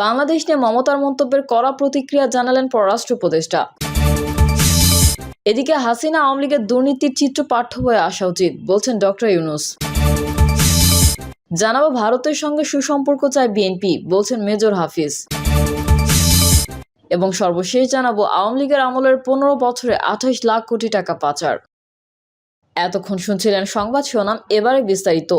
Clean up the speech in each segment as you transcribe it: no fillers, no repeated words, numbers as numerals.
বাংলাদেশ নিয়ে মমতার মন্তব্যের কড়া প্রতিক্রিয়া জানালেন পররাষ্ট্র উপদেষ্টা। এদিকে হাসিনা আওয়ামী লীগের দুর্নীতির চিত্র পাঠ্য বইয়ে আসা উচিত বলছেন ডক্টর ইউনূস। জানাবো ভারতের সঙ্গে সুসম্পর্ক চায় বিএনপি বলছেন মেজর হাফিজ। এবং সর্বশেষ জানাবো আওয়ামী লীগের আমলের 15 বছরে 28 লাখ কোটি টাকা পাচার। এতক্ষণ শুনছিলেন সংবাদ শিরোনাম, এবারে বিস্তারিত।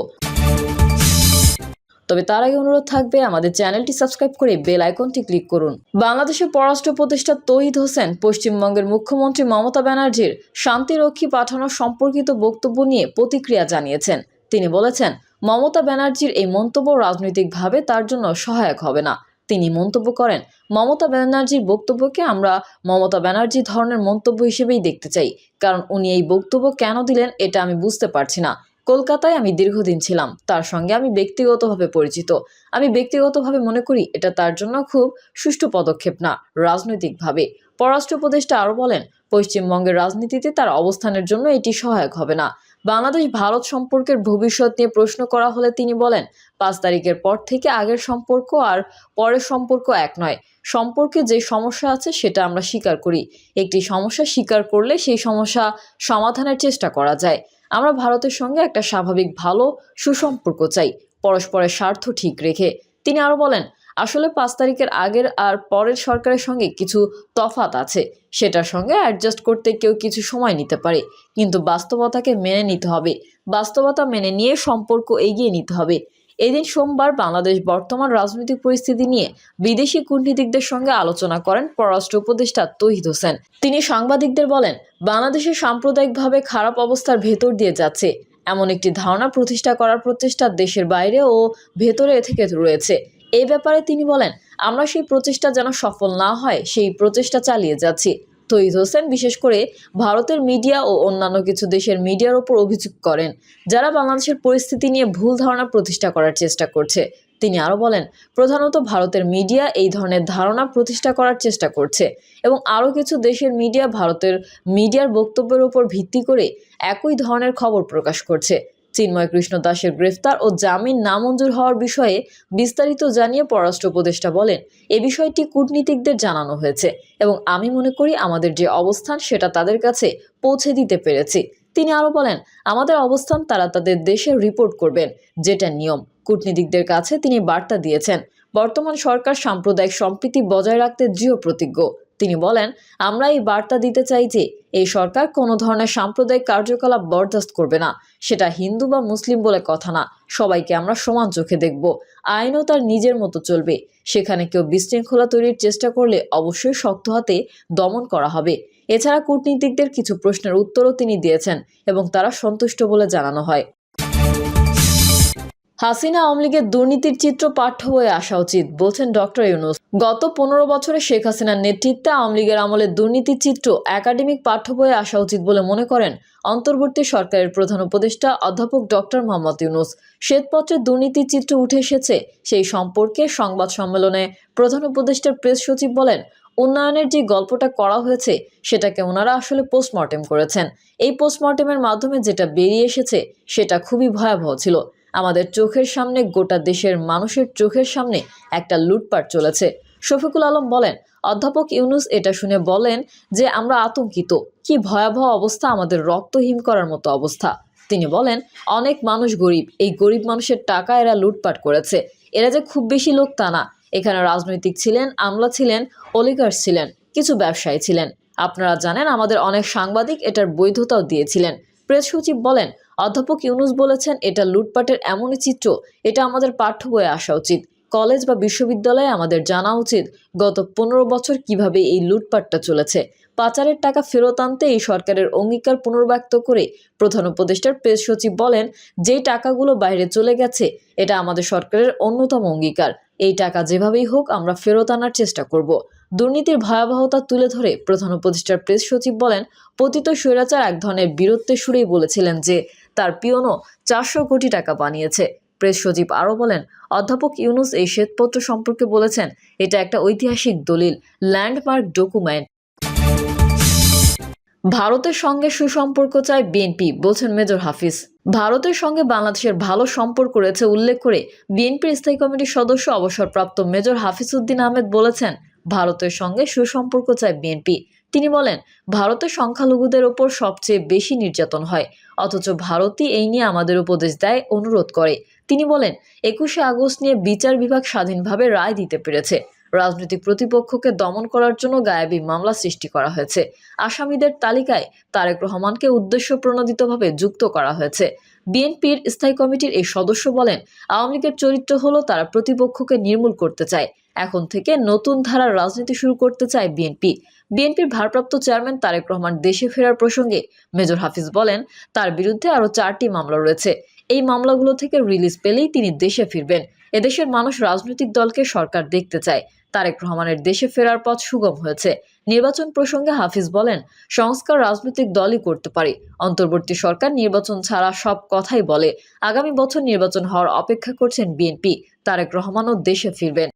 তবে তার আগে অনুরোধ থাকবে আমাদের চ্যানেলটি সাবস্ক্রাইব করে বেল আইকনটি ক্লিক করুন। বাংলাদেশের পররাষ্ট্র উপদেষ্টা তৌহিদ হোসেন পশ্চিমবঙ্গের মুখ্যমন্ত্রী মমতা ব্যানার্জির শান্তিরক্ষী পাঠানো সম্পর্কিত বক্তব্য নিয়ে প্রতিক্রিয়া জানিয়েছেন। তিনি বলেছেন, মমতা ব্যানার্জির এই মন্তব্য রাজনৈতিকভাবে তার জন্য সহায়ক হবে না। তিনি মন্তব্য করেন, মমতা ব্যানার্জির বক্তব্যকে আমরা মমতা ব্যানার্জি ধরনের মন্তব্য হিসেবেই দেখতে চাই, কারণ উনি এই বক্তব্য কেন দিলেন এটা আমি বুঝতে পারছি না। কলকাতায় আমি দীর্ঘদিন ছিলাম, তার সঙ্গে আমি ব্যক্তিগতভাবে পরিচিত। আমি ব্যক্তিগতভাবে মনে করি এটা তার জন্য খুব সুষ্ঠু পদক্ষেপ না, রাজনৈতিকভাবে। পররাষ্ট্র উপদেষ্টা আরও বলেন, পশ্চিমবঙ্গের রাজনীতিতে তার অবস্থানের জন্য এটি সহায়ক হবে না। বাংলাদেশ ভারত সম্পর্কের ভবিষ্যৎ নিয়ে প্রশ্ন করা হলে তিনি বলেন, 5 তারিখের পর থেকে আগের সম্পর্ক আর পরের সম্পর্ক এক নয়। সম্পর্কে যে সমস্যা আছে সেটা আমরা স্বীকার করি। একটি সমস্যা স্বীকার করলে সেই সমস্যা সমাধানের চেষ্টা করা যায়। আমরা ভারতের সঙ্গে একটা স্বাভাবিক ভালো সুসম্পর্ক চাই, পরস্পরের স্বার্থ ঠিক রেখে। তিনি আরও বলেন, আসলে 5 তারিখের আগের আর পরের সরকারের সঙ্গে কিছু তফাৎ আছে, সেটার সঙ্গে অ্যাডজাস্ট করতে কেউ কিছু সময় নিতে পারে, কিন্তু বাস্তবতাকে মেনে নিতে হবে। বাস্তবতা মেনে নিয়ে সম্পর্ক এগিয়ে নিতে হবে। এদিন সোমবার বাংলাদেশ বর্তমান রাজনৈতিক পরিস্থিতি নিয়ে বিদেশি কূটনীতিকদের সঙ্গে আলোচনা করেন পররাষ্ট্র উপদেষ্টা তৌহিদ হোসেন। তিনি সাংবাদিকদের বলেন, বাংলাদেশের সাম্প্রদায়িকভাবে খারাপ অবস্থার ভেতর দিয়ে যাচ্ছে এমন একটি ধারণা প্রতিষ্ঠা করার প্রচেষ্টা দেশের বাইরে ও ভেতরে থেকে রয়েছে। এই ব্যাপারে তিনি বলেন, আমরা সেই প্রচেষ্টা যেন সফল না হয় সেই প্রচেষ্টা চালিয়ে যাচ্ছি। তৌহিদ হোসেন বিশেষ করে ভারতের মিডিয়া ও অন্যান্য কিছু দেশের মিডিয়ার ওপর অভিযোগ করেন, যারা বাংলাদেশের পরিস্থিতি নিয়ে ভুল ধারণা প্রতিষ্ঠা করার চেষ্টা করছে। তিনি আরও বলেন, প্রধানত ভারতের মিডিয়া এই ধরনের ধারণা প্রতিষ্ঠা করার চেষ্টা করছে এবং আরও কিছু দেশের মিডিয়া ভারতের মিডিয়ার বক্তব্যের উপর ভিত্তি করে একই ধরনের খবর প্রকাশ করছে। চিন্ময় কৃষ্ণ দাসের গ্রেফতার ও জামিন নামঞ্জুর হওয়ার বিষয়ে বিস্তারিত জানিয়ে পররাষ্ট্র উপদেষ্টা বলেন, এ বিষয়টি কূটনীতিকদের জানানো হয়েছে এবং আমি মনে করি আমাদের যে অবস্থান সেটা তাদের কাছে পৌঁছে দিতে পেরেছি। তিনি আরও বলেন, আমাদের অবস্থান তারা তাদের দেশে রিপোর্ট করবেন, যেটা নিয়ম। কূটনীতিকদের কাছে তিনি বার্তা দিয়েছেন, বর্তমান সরকার সাম্প্রদায়িক সম্প্রীতি বজায় রাখতে দৃঢ় প্রতিজ্ঞ। তিনি বলেন, আমরা এই বার্তা দিতে চাই যে এই সরকার কোনো ধরনের সাম্প্রদায়িক কার্যকলাপ বরদাস্ত করবে না। সেটা হিন্দু বা মুসলিম বলে কথা না, সবাইকে আমরা সমান চোখে দেখব। আইনও তার নিজের মতো চলবে। সেখানে কেউ বিশৃঙ্খলা তৈরির চেষ্টা করলে অবশ্যই শক্ত হাতে দমন করা হবে। এছাড়া কূটনীতিকদের কিছু প্রশ্নের উত্তরও তিনি দিয়েছেন এবং তারা সন্তুষ্ট বলে জানানো হয়। হাসিনা আওয়ামী লীগের দুর্নীতির চিত্র পাঠ্য বইয়ে আসা উচিত বলছেন ডক্টর ইউনূস। গত 15 বছরে শেখ হাসিনার নেতৃত্বে আওয়ামী লীগের আমলে দুর্নীতির চিত্র একাডেমিক পাঠ্য বইয়ে আসা উচিত বলে মনে করেন অন্তর্বর্তী সরকারের প্রধান উপদেষ্টা অধ্যাপক ডক্টর মোহাম্মদ ইউনূস। শ্বেতপত্রে দুর্নীতির চিত্র উঠে এসেছে, সেই সম্পর্কে সংবাদ সম্মেলনে প্রধান উপদেষ্টার প্রেস সচিব বলেন, উন্নয়নের যে গল্পটা করা হয়েছে সেটাকে ওনারা আসলে পোস্টমর্টেম করেছেন। এই পোস্টমর্টেমের মাধ্যমে যেটা বেরিয়ে এসেছে সেটা খুবই ভয়াবহ ছিল। আমাদের চোখের সামনে, গোটা দেশের মানুষের চোখের সামনে একটা লুটপাট চলেছে। শফিকুল আলম বলেন, অধ্যাপক ইউনূস এটা শুনে বলেন যে আমরা আতঙ্কিত, কি ভয়াবহ অবস্থা, আমাদের রক্ত হিম করার মতো অবস্থা। তিনি বলেন, অনেক মানুষ গরিব, এই গরিব মানুষের টাকা এরা লুটপাট করেছে। এরা যে খুব বেশি লোক তা না, এখানে রাজনৈতিক ছিলেন, আমলা ছিলেন, অলিগার্স ছিলেন, কিছু ব্যবসায়ী ছিলেন। আপনারা জানেন আমাদের অনেক সাংবাদিক এটার বৈধতাও দিয়েছিলেন। প্রেস সচিব বলেন, অধ্যাপক ইউনূস বলেছেন, এটা লুটপাটের এমনই চিত্র, এটা আমাদের পাঠ্য বইয়ে আসা উচিত। কলেজ বা বিশ্ববিদ্যালয়ে আমাদের জানা উচিত গত 15 বছর কিভাবে এই লুটপাটটা চলেছে। পাচারের টাকা ফেরত আনতে এই সরকারের অঙ্গীকার পুনর্ব্যক্ত করে প্রধান উপদেষ্টার প্রেস সচিব বলেন, যেই টাকাগুলো বাইরে চলে গেছে এটা আমাদের সরকারের অন্যতম অঙ্গীকার। এই টাকা যেভাবেই হোক আমরা ফেরত আনার চেষ্টা করব। দুর্নীতির ভয়াবহতা তুলে ধরে প্রধান উপদেষ্টার প্রেস সচিব বলেন, পতিত স্বৈরাচার এক ধরনের বীরত্বের সুরেই বলেছিলেন যে তার পিয়নও 400 কোটি টাকা বানিয়েছে। প্রেস সচিব আরও বলেন, অধ্যাপক ইউনূস এই শ্বেতপত্র সম্পর্কে বলেছেন, এটা একটা ঐতিহাসিক দলিল, ল্যান্ডমার্ক ডকুমেন্ট। ভারতের সঙ্গে সুসম্পর্ক চায় বিএনপি, বলছেন মেজর হাফিজ। ভারতের সঙ্গে বাংলাদেশের ভালো সম্পর্ক রয়েছে উল্লেখ করে বিএনপির স্থায়ী কমিটির সদস্য অবসরপ্রাপ্ত মেজর হাফিজ উদ্দিন আহমেদ বলেছেন, ভারতের সঙ্গে সুসম্পর্ক চায় বিএনপি। তিনি বলেন, ভারতের সংখ্যালঘুদের ওপর সবচেয়ে বেশি নির্যাতন হয়, অথচ ভারতই এই নিয়ে আমাদের উপদেশ দেয়, অনুরোধ করে। তিনি বলেন, 21শে আগস্ট নিয়ে বিচার বিভাগ স্বাধীনভাবে রায় দিতে পেরেছে। রাজনৈতিক প্রতিপক্ষকে দমন করার জন্য গায়েবী মামলা সৃষ্টি করা হয়েছে। আসামিদের তালিকায় তারেক রহমানকে উদ্দেশ্য প্রণোদিতভাবে যুক্ত করা হয়েছে। বিএনপির স্থায়ী কমিটির এই সদস্য বলেন, আওয়ামী লীগের চরিত্র হলো তারা প্রতিপক্ষকে নির্মূল করতে চায়। এখন থেকে নতুন ধারার রাজনীতি শুরু করতে চায় বিএনপি। বিএনপির ভারপ্রাপ্ত চেয়ারম্যান তারেক রহমান দেশে ফেরার প্রসঙ্গে মেজর হাফিজ বলেন, তার বিরুদ্ধে আরও 4টি মামলা রয়েছে। এই মামলাগুলো থেকে রিলিজ পেলেই তিনি দেশে ফিরবেন। এদেশের মানুষ রাজনৈতিক দলকে সরকার দেখতে চায়। তারেক রহমানের দেশে ফেরার পথ সুগম হয়েছে। নির্বাচন প্রসঙ্গে হাফিজ বলেন, সংস্কার রাজনৈতিক দলই করতে পারে। অন্তর্বর্তী সরকার নির্বাচন ছাড়া সব কথাই বলে। আগামী বছর নির্বাচন হওয়ার অপেক্ষা করছেন বিএনপি। তারেক রহমানও দেশে ফিরবেন।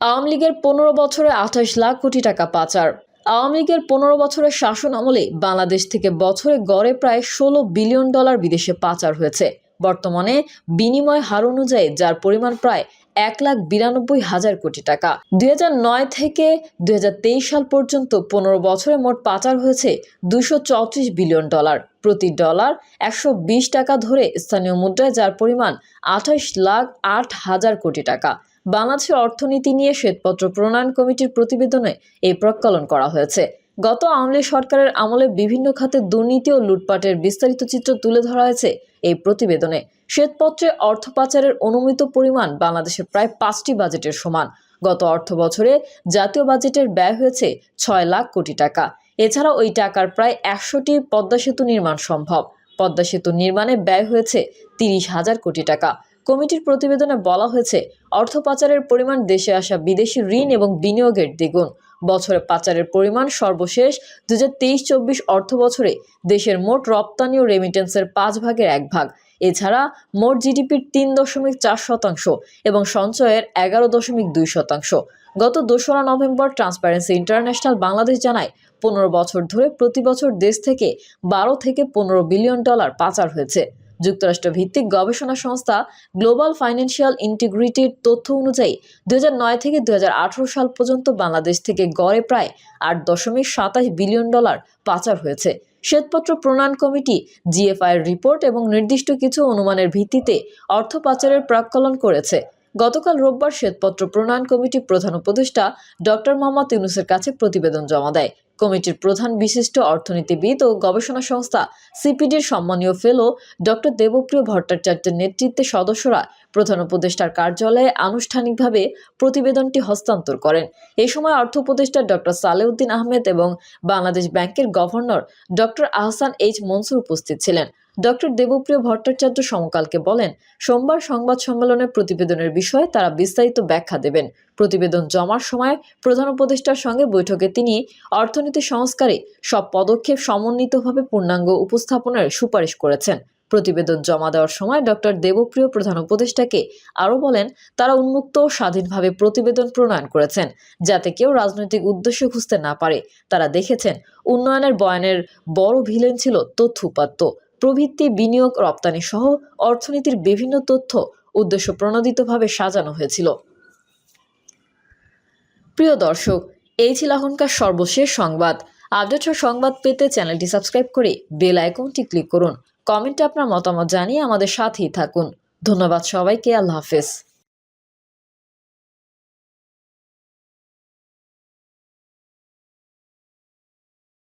আওয়ামী লীগের 15 বছরে 28 লাখ কোটি টাকা পাচার। আওয়ামী লীগের 15 বছরের শাসন আমলে বাংলাদেশ থেকে বছরে গড়ে প্রায় $16 বিলিয়ন বিদেশে পাচার হয়েছে। বর্তমানে বিনিময় হার অনুযায়ী যার পরিমাণ প্রায় 1,92,000 কোটি টাকা। 2009 থেকে 2023 সাল পর্যন্ত 15 বছরে মোট পাচার হয়েছে $234 বিলিয়ন। প্রতি ডলার 120 টাকা ধরে স্থানীয় মুদ্রায় যার পরিমাণ 28,08,000 কোটি টাকা। বাংলাদেশের অর্থনীতি নিয়ে শ্বেতপত্র প্রণয়ন কমিটির প্রতিবেদনে এই প্রজ্ঞাপন করা হয়েছে। গত আওয়ামী লীগ সরকারের আমলে বিভিন্ন খাতে দুর্নীতি ও লুটপাটের বিস্তারিত চিত্র তুলে ধরা হয়েছে এই প্রতিবেদনে। শ্বেতপত্রে অর্থ পাচারের অনুমিত পরিমাণ বাংলাদেশের প্রায় 5টি বাজেটের সমান। গত অর্থ বছরে জাতীয় বাজেটের ব্যয় হয়েছে 6 লাখ কোটি টাকা। এছাড়া ওই টাকার প্রায় 100টি পদ্মা সেতু নির্মাণ সম্ভব। পদ্মা সেতু নির্মাণে ব্যয় হয়েছে 30,000 কোটি টাকা। কমিটির প্রতিবেদনে বলা হয়েছে, অর্থ পাচারের পরিমাণ দেশে আসা বিদেশি ঋণ এবং বিনিয়োগের দ্বিগুণ। বছরে পাচারের পরিমাণ সর্বশেষ 2023-24 অর্থ বছরে দেশের মোট রপ্তানি ও রেমিটেন্সের 5 ভাগের 1 ভাগ। এছাড়া মোট জিডিপির 3.4% এবং সঞ্চয়ের 11.2%। গত 2রা নভেম্বর ট্রান্সপারেন্সি ইন্টারন্যাশনাল বাংলাদেশ জানায়, 15 বছর ধরে প্রতি বছর দেশ থেকে 12 থেকে 15 বিলিয়ন ডলার পাচার হয়েছে। যুক্তরাষ্ট্র ভিত্তিক গবেষণা সংস্থা গ্লোবাল ফাইন্যান্সিয়াল ইন্টিগ্রিটির তথ্য অনুযায়ী 2009 থেকে 2018 সাল পর্যন্ত বাংলাদেশ থেকে গড়ে প্রায় $8.27 বিলিয়ন পাচার হয়েছে। শ্বেতপত্র প্রণয়ন কমিটি জিএফআইয়ের রিপোর্ট এবং নির্দিষ্ট কিছু অনুমানের ভিত্তিতে অর্থ পাচারের প্রাক্কলন করেছে। গতকাল রোববার শ্বেতপত্র প্রণয়ন কমিটি প্রধান উপদেষ্টা ডক্টর মোহাম্মদ ইউনূসের কাছে প্রতিবেদন জমা দেয়। কমিটির প্রধান বিশিষ্ট অর্থনীতিবিদ ও গবেষণা সংস্থা সিপিডির সম্মানীয় ফেলো ডক্টর দেবপ্রিয় ভট্টাচার্যের নেতৃত্বে সদস্যরা প্রধান উপদেষ্টার কার্যালয়ে আনুষ্ঠানিকভাবে প্রতিবেদনটি হস্তান্তর করেন। এ সময় অর্থ উপদেষ্টা ডক্টর সালেউদ্দিন আহমেদ এবং বাংলাদেশ ব্যাংকের governor doctor Ahsan H Mansur উপস্থিত ছিলেন। ডক্টর দেবপ্রিয় ভট্টাচার্য সমকালকে বলেন, সোমবার সংবাদ সম্মেলনে প্রতিবেদনের বিষয়ে তারা বিস্তারিত ব্যাখ্যা দেবেন। প্রতিবেদন জমার সময় প্রধান উপদেষ্টার সঙ্গে বৈঠকে তিনি অর্থনীতি সংস্কারে সব পদক্ষেপ সমন্বিতভাবে পূর্ণাঙ্গ উপস্থাপনের সুপারিশ করেছেন। প্রতিবেদন জমা দেওয়ার সময় ডক্টর দেবপ্রিয় প্রধান উপদেষ্টাকে আরও বলেন, তারা উন্মুক্ত ও স্বাধীনভাবে প্রতিবেদন প্রণয়ন করেছেন, যাতে কেউ রাজনৈতিক উদ্দেশ্য খুঁজতে না পারে। তারা দেখেছেন, উন্নয়নের বয়ানের বড় ভিলেন ছিল তথ্য উপাত্ত প্রবৃত্তি, বিনিয়োগ, রপ্তানি সহ অর্থনীতির বিভিন্ন তথ্য উদ্দেশ্য প্রণোদিতভাবে সাজানো হয়েছিল। প্রিয় দর্শক, এই ছিল এখনকার সর্বশেষ সংবাদ। আপডেট ও সংবাদ পেতে চ্যানেলটি সাবস্ক্রাইব করে বেল আইকনটি ক্লিক করুন। কমেন্টে আপনার মতামত জানিয়ে আমাদের সাথেই থাকুন। ধন্যবাদ সবাইকে। আল্লাহ হাফেজ।